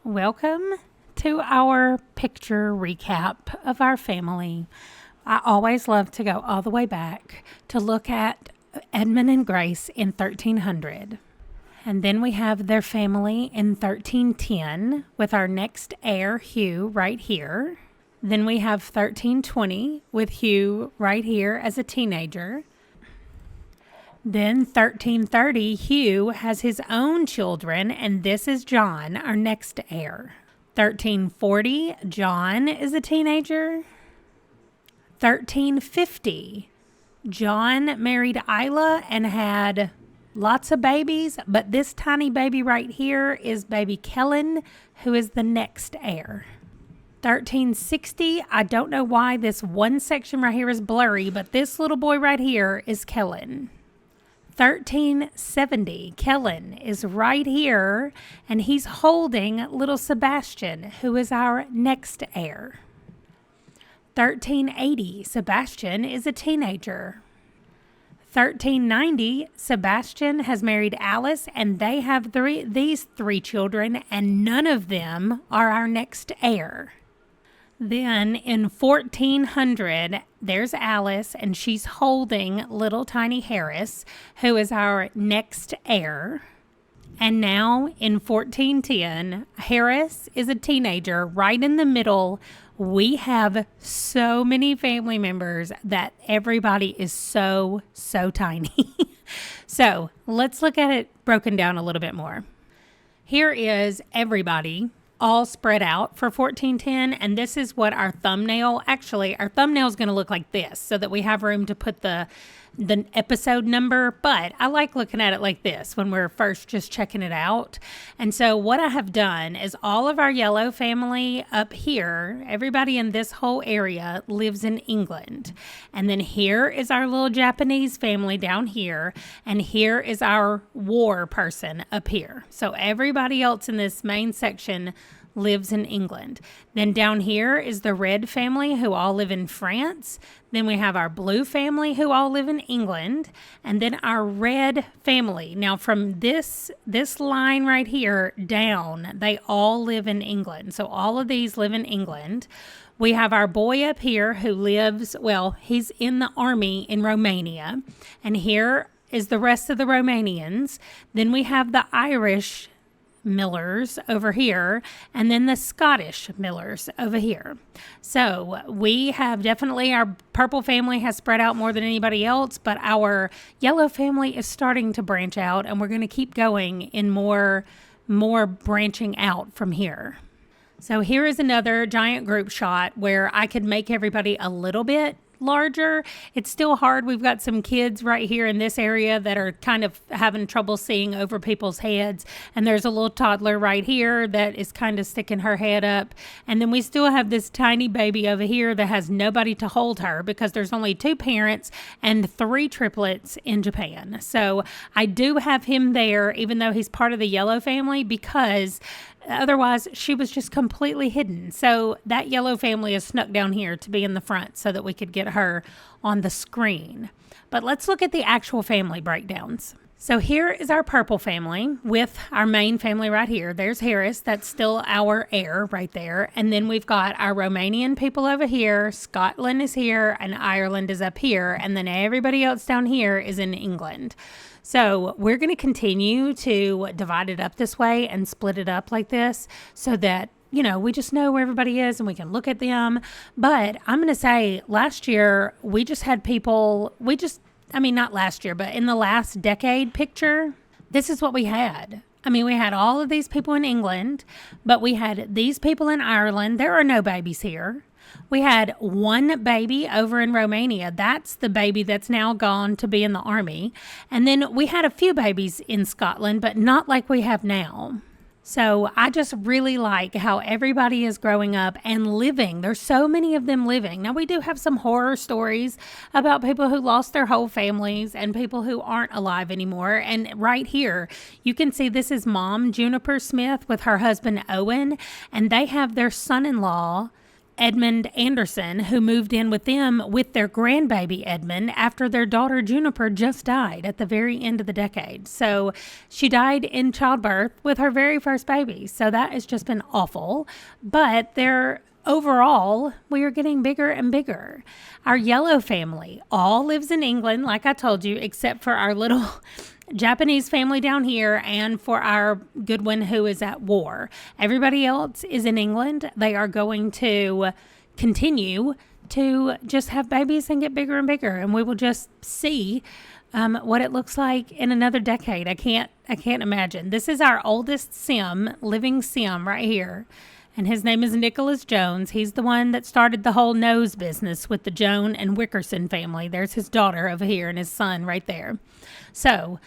Welcome to our picture recap of our family. I always love to go all the way back to look at Edmund and Grace in 1300. And then we have their family in 1310 with our next heir, Hugh, right here. Then we have 1320 with Hugh right here as a teenager. Then 1330, Hugh has his own children, and this is John, our next heir. 1340, John is a teenager. 1350, John married Isla and had lots of babies, but this tiny baby right here is baby Kellen, who is the next heir. 1360, I don't know why this one section right here is blurry, but this little boy right here is Kellen. 1370, Kellen is right here, and he's holding little Sebastian, who is our next heir. 1380, Sebastian is a teenager. 1390, Sebastian has married Alice, and they have these three children, and none of them are our next heir. Then in 1400, there's Alice, and she's holding little tiny Harris, who is our next heir. And now in 1410, Harris is a teenager right in the middle. We have so many family members that everybody is so tiny. So let's look at it broken down a little bit more. Here is everybody all spread out for 1410, and this is what our thumbnail is going to look like this so that we have room to put the episode number, but I like looking at it like this when we're first just checking it out. And so what I have done is all of our yellow family up here, everybody in this whole area lives in England. And then here is our little Japanese family down here, and here is our war person up here. So everybody else in this main section lives in England. Then down here is the red family who all live in France. Then we have our blue family who all live in England, and then our red family. Now from this line right here down, they all live in England. So all of these live in England. We have our boy up here who lives, he's in the army in Romania, and here is the rest of the Romanians. Then we have the Irish Millers over here, and then the Scottish Millers over here. So we have definitely, our purple family has spread out more than anybody else, but our yellow family is starting to branch out, and we're going to keep going in more branching out from here. So here is another giant group shot where I could make everybody a little bit larger. It's still hard. We've got some kids right here in this area that are kind of having trouble seeing over people's heads. And there's a little toddler right here that is kind of sticking her head up. And then we still have this tiny baby over here that has nobody to hold her because there's only 2 parents and 3 triplets in Japan. So I do have him there, even though he's part of the yellow family, because otherwise, she was just completely hidden. So that yellow family is snuck down here to be in the front so that we could get her on the screen. But let's look at the actual family breakdowns. So here is our purple family with our main family right here. There's Harris. That's still our heir right there. And then we've got our Romanian people over here. Scotland is here, and Ireland is up here. And then everybody else down here is in England. So we're going to continue to divide it up this way and split it up like this so that, we just know where everybody is and we can look at them. But I'm going to say last year, we just had people, not last year, but in the last decade picture, this is what we had. We had all of these people in England, but we had these people in Ireland. There are no babies here. We had one baby over in Romania. That's the baby that's now gone to be in the army. And then we had a few babies in Scotland, but not like we have now. So I just really like how everybody is growing up and living. There's so many of them living. Now, we do have some horror stories about people who lost their whole families and people who aren't alive anymore. And right here, you can see this is Mom Juniper Smith with her husband Owen, and they have their son-in-law Edmund Anderson, who moved in with them with their grandbaby Edmund after their daughter Juniper just died at the very end of the decade. So she died in childbirth with her very first baby. So that has just been awful. But overall, we are getting bigger and bigger. Our yellow family all lives in England, like I told you, except for our little Japanese family down here and for our good one who is at war. Everybody else is in England. They are going to continue to just have babies and get bigger and bigger, and we will just see what it looks like in another decade. I can't imagine. This is our oldest living Sim right here. And his name is Nicholas Jones. He's the one that started the whole nose business with the Joan and Wickerson family. There's his daughter over here and his son right there. So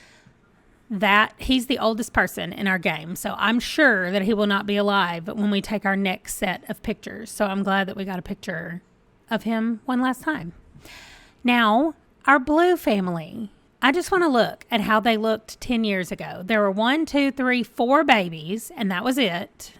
he's the oldest person in our game. So I'm sure that he will not be alive when we take our next set of pictures. So I'm glad that we got a picture of him one last time. Now, our blue family. I just want to look at how they looked 10 years ago. There were 4 babies, and that was it.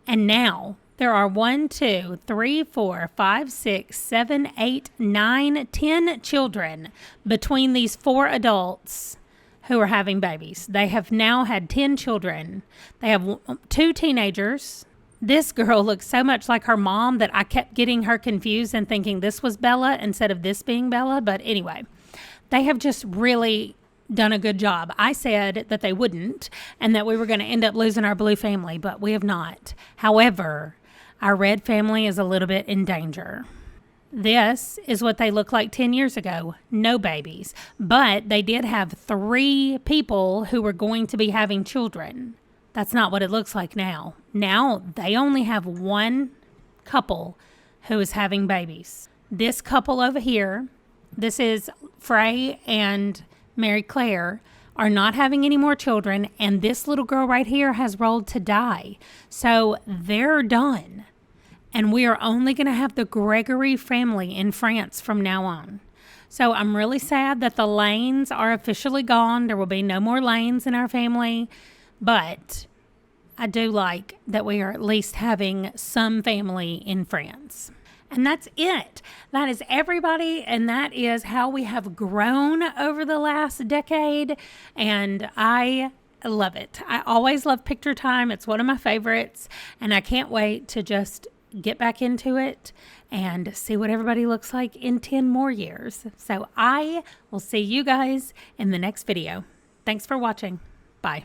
And now there are 1, 2, 3, 4, 5, 6, 7, 8, 9, 10 children between these 4 adults who are having babies. They have now had 10 children. They have 2 teenagers. This girl looks so much like her mom that I kept getting her confused and thinking this was Bella instead of this being Bella. But anyway, they have just really done a good job. I said that they wouldn't and that we were going to end up losing our blue family, but we have not. However, our red family is a little bit in danger. This is what they looked like 10 years ago. No babies. But they did have 3 people who were going to be having children. That's not what it looks like now. Now they only have 1 couple who is having babies. This couple over here, this is Frey and Mary Claire, are not having any more children, and this little girl right here has rolled to die. So they're done. And we are only going to have the Gregory family in France from now on. So I'm really sad that the Lanes are officially gone. There will be no more Lanes in our family. But I do like that we are at least having some family in France. And that's it. That is everybody. And that is how we have grown over the last decade. And I love it. I always love picture time. It's one of my favorites. And I can't wait to just get back into it and see what everybody looks like in 10 more years. So I will see you guys in the next video. Thanks for watching. Bye.